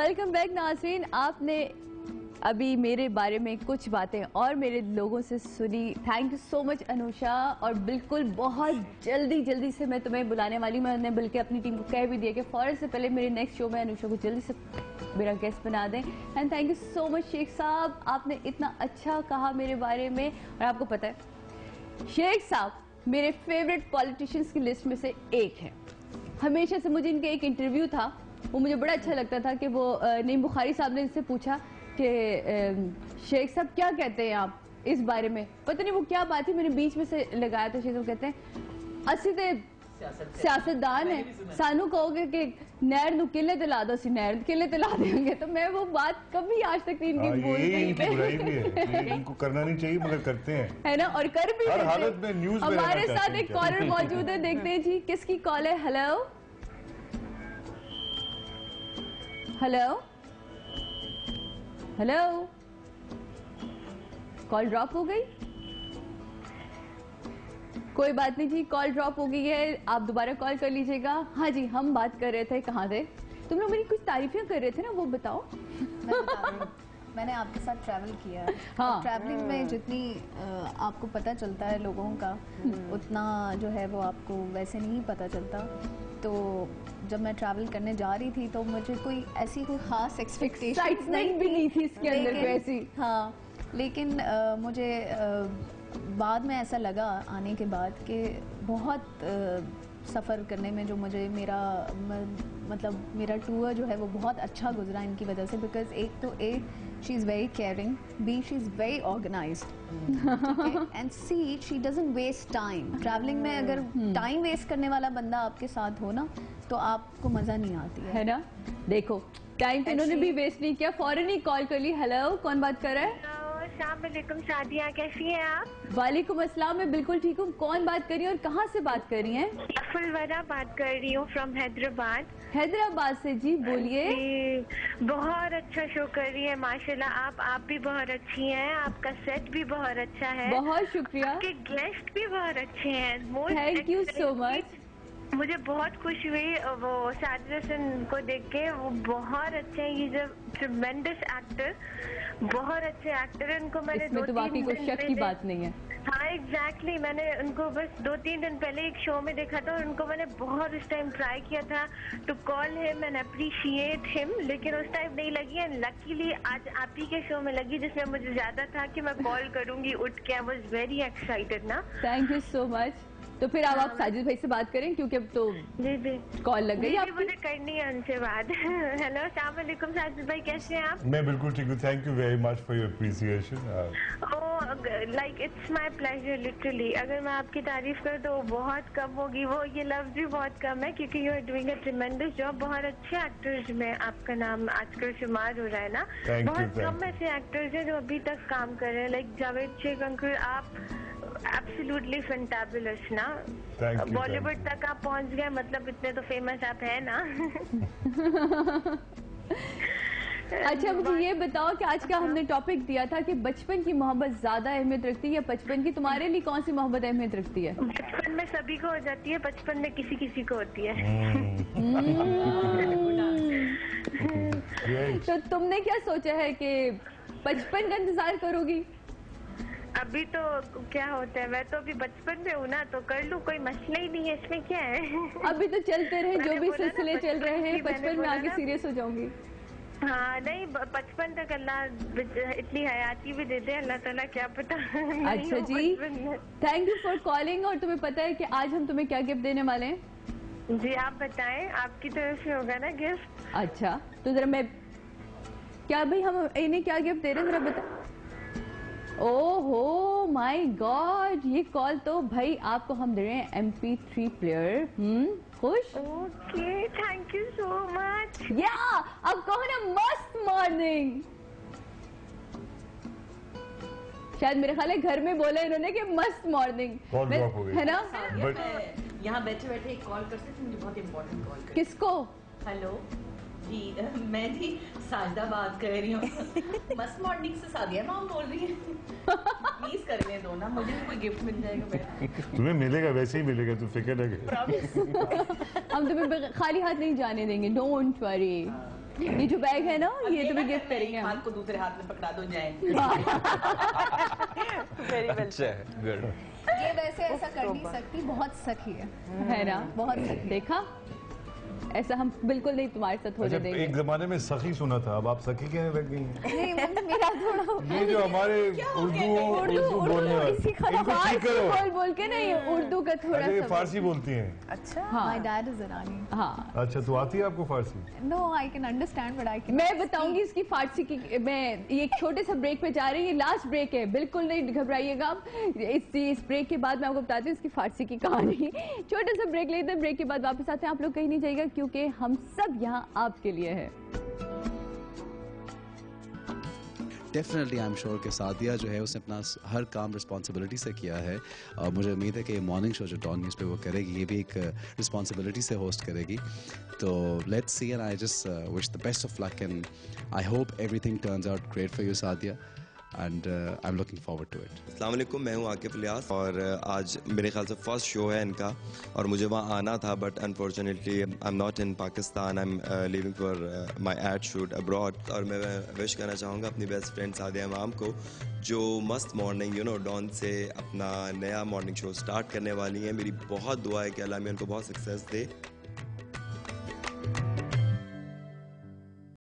Welcome back नाज़रीन। आपने अभी मेरे बारे में कुछ बातें और मेरे लोगों से सुनी। Thank you so much Anusha. और बिल्कुल बहुत जल्दी से मैं तुम्हें बुलाने वाली। मैंने बल्कि अपनी टीम को कह भी दिया कि फौरन से पहले मेरे नेक्स्ट शो में अनुषा को जल्दी से मेरा गेस्ट बना दें। And thank you so much Sheikh साहब, आपने इतना अच्छा कहा मेरे बारे में। और आपको पता है शेख साहब मेरे फेवरेट पॉलिटिशियंस की लिस्ट में से एक है। हमेशा से मुझे इनके एक इंटरव्यू था, वो मुझे बड़ा अच्छा लगता था कि वो नईम बुखारी साहब ने इनसे पूछा कि शेख साहब क्या कहते हैं आप इस बारे में। पता नहीं वो क्या बात थी, मैंने बीच में से लगाया था। शेख साहब कहते हैं असि ते सियासतदान है, सानू कहोगे कि नहर नू किले ते ला दो, असि नहर किले ते ला देंगे। तो मैं वो बात कभी आज तक नहीं इनकी बोल रही। इनको करना नहीं चाहिए मगर करते हैं, है ना। और कर भी हर हालत में न्यूज़ में हमारे साथ एक कॉलर मौजूद है, देखते हैं जी किसकी कॉल है। Hello hello hello, call drop हो गई। कोई बात नहीं जी, कॉल ड्रॉप हो गई है, आप दोबारा कॉल कर लीजिएगा। हाँ जी, हम बात कर रहे थे, कहाँ थे तुम लोग? मेरी कुछ तारीफें कर रहे थे ना, वो बताओ। मैंने आपके साथ ट्रैवल किया है। हाँ। ट्रैवलिंग में जितनी आपको पता चलता है लोगों का, उतना जो है वो आपको वैसे नहीं पता चलता। तो जब मैं ट्रैवल करने जा रही थी तो मुझे कोई ऐसी कोई खास एक्सपेक्टेशंस नहीं थी इसके अंदर कोई ऐसी। हाँ, लेकिन मुझे बाद में ऐसा लगा आने के बाद कि बहुत सफ़र करने में जो मुझे मतलब मेरा टूर जो है वो बहुत अच्छा गुजरा इनकी वजह से। बिकॉज एक तो she is very caring, B she is very organised, and C she doesn't waste time. Travelling में अगर टाइम वेस्ट करने वाला बंदा आपके साथ हो ना तो आपको मज़ा नहीं आती है ना। देखो टाइम तो इन्होंने भी वेस्ट नहीं किया, फौरन ही कॉल कर ली। हेलो, कौन बात कर रहा है? अस्सलामुअलैकुम सादिया, कैसी हैं आप? वालेकुम अस्सलाम, मैं बिल्कुल ठीक हूँ। कौन बात कर रही है और कहाँ से बात कर रही हैं? फुलवरा बात कर रही हूँ फ्रॉम हैदराबाद। हैदराबाद से जी, बोलिए। बहुत अच्छा शो कर रही है माशाल्लाह। आप भी बहुत अच्छी हैं, आपका सेट भी बहुत अच्छा है। बहुत शुक्रिया। आपके गेस्ट भी बहुत अच्छे हैं। Thank you so much. मुझे बहुत खुशी हुई वो साजिद हसन को देख के। वो बहुत अच्छे हैं, ये जो ट्रिमेंडस एक्टर, बहुत अच्छे एक्टर है। उनको मैंने इसमें तो वाकई कोई शक की बात नहीं है। हाँ एग्जैक्टली, मैंने उनको बस 2-3 दिन पहले एक शो में देखा था और उनको मैंने बहुत उस टाइम ट्राई किया था to call him and appreciate him, लेकिन उस टाइम नहीं लगी। एंड लकीली आज आप ही के शो में लगी, जिसमें मुझे ज्यादा था कि मैं कॉल करूंगी उठ के। आई वाज वेरी एक्साइटेड ना। Thank you so much. तो फिर अब आप साजिद भाई से बात करें क्योंकि अब तो जी कॉल लग गई आपकी। मुझे करनी है उनसे बात। हेलो अस्सलाम वालेकुम साजिद भाई, कैसे हैं आप? मैं बिल्कुल ठीक हूँ, thank you very much for your appreciation. Like it's my pleasure literally. अगर मैं आपकी तारीफ करूँ तो बहुत कम होगी, वो ये लफ्ज भी बहुत कम है, क्योंकि you are doing a tremendous job. बहुत अच्छे एक्टर्स में आपका नाम आजकल शुमार हो रहा है ना। बहुत कम ऐसे एक्टर्स हैं जो अभी तक काम कर रहे हैं, लाइक जावेद शेख अंकल। आप एब्सोल्युटली फैंटाबुलस ना। बॉलीवुड तक आप पहुंच गए, मतलब इतने तो फेमस आप हैं ना। अच्छा मुझे ये बताओ कि आज का हमने टॉपिक दिया था कि बचपन की मोहब्बत ज्यादा अहमियत रखती है या बचपन की? तुम्हारे लिए कौन सी मोहब्बत अहमियत रखती है? बचपन में सभी को हो जाती है, बचपन में किसी किसी को होती है। तो तुमने क्या सोचा है कि बचपन का इंतजार करोगी? अभी तो क्या होता है, मैं तो अभी बचपन में हूँ ना, तो कर लूँ, कोई मसला ही नहीं है, इसमें क्या है। अभी तो चलते रहे जो भी सिलसिले चल रहे हैं, बचपन में आगे सीरियस हो जाऊंगी। हाँ नहीं, बचपन तक अल्लाह इतनी हयाती भी देते हैं, अल्लाह ताला, क्या पता। अच्छा जी, थैंक यू फॉर कॉलिंग। और तुम्हें पता है कि आज हम तुम्हें क्या गिफ्ट देने वाले हैं? जी आप बताएं, आपकी तरफ से होगा ना गिफ्ट? अच्छा तो जरा मैं क्या भाई, हम इन्हें क्या गिफ्ट दे रहे हैं जरा बता। ओहो माय गॉड, ये कॉल तो भाई आपको हम दे रहे हैं MP3 प्लेयर। खुश? Okay, thank you so much. या अब कहो ना मस्त मॉर्निंग। शायद मेरे ख्याल है घर में बोला इन्होंने कि मस्त मॉर्निंग, है ना। यहाँ बैठे बैठे एक कॉल कर सकते, मुझे बहुत इम्पोर्टेंट कॉल कर। किसको? हेलो जी, मैं जी साजदा बात कर रही हूँ। मस्त मॉर्निंग से सादिया मैम बोल रही है। प्लीज करने दो ना, मुझे भी कोई गिफ्ट मिल जाएगा। तुम्हें मिलेगा, वैसे ही मिलेगा, तू फिक्र न कर। हम तुम्हें खाली हाथ नहीं जाने देंगे, डोंट वरी। ये जो बैग है ना, ये तुम्हें गिफ्ट करेंगे हम। हाथ को दूसरे हाथ में पकड़ा दो जाए। अच्छा है, गुड। ये वैसे ऐसा कर नहीं सकती, बहुत सखी है ना, बहुत सखी। देखा, ऐसा हम बिल्कुल नहीं तुम्हारे साथ होने अच्छा, देंगे। एक जमाने में सखी सुना था, अब आप सखी कहने लग गई हैं। नहीं मतलब मेरा थोड़ा ये जो हमारे उर्दू बोलने वाले, इसी का इनको ठीक फारसी करो। बोल बोल के नहीं, उर्दू का थोड़ा अच्छा, ये सा फारसी बोलती हैं। अच्छा हाँ माय डैड इज ईरानी। हाँ, अच्छा, तो आती है आपको Farsi? No I can understand but I can मैं बताऊंगी इसकी फारसी की। मैं ये एक छोटे से ब्रेक पे जा रही है, लास्ट ब्रेक है, बिल्कुल नहीं घबराइएगा आप। इस ब्रेक के बाद मैं आपको बताती हूँ इसकी फारसी की कहानी। छोटे से ब्रेक लेते हैं, ब्रेक के बाद वापस आते हैं। आप लोग कहीं नहीं जाइएगा क्योंकि हम सब यहाँ आपके लिए है। डेफिनेटली आई एम श्योर कि सादिया जो है उसने अपना हर काम रिस्पॉन्सिबिलिटी से किया है, और मुझे उम्मीद है कि ये मॉर्निंग शो जो डॉन न्यूज़ पे वो करेगी, ये भी एक रिस्पॉन्सिबिलिटी से होस्ट करेगी। तो let's see, and I just wish the best of luck, and I hope everything turns out great for you Sadia, and I am looking forward to it. अस्सलाम वालेकुम, मैं हूं आकिफ इलियास और आज मेरे ख्याल से फर्स्ट शो है इनका और मुझे वहां आना था, but unfortunately I am not in Pakistan, I am living for my ad shoot abroad. और मैं विश करना चाहूँगा अपनी बेस्ट फ्रेंड सादिया इमाम को, जो मस्त मॉर्निंग डॉन से अपना नया मॉर्निंग शो स्टार्ट करने वाली हैं। मेरी बहुत दुआ है कि अल्लाह में उनको बहुत सक्सेस दे।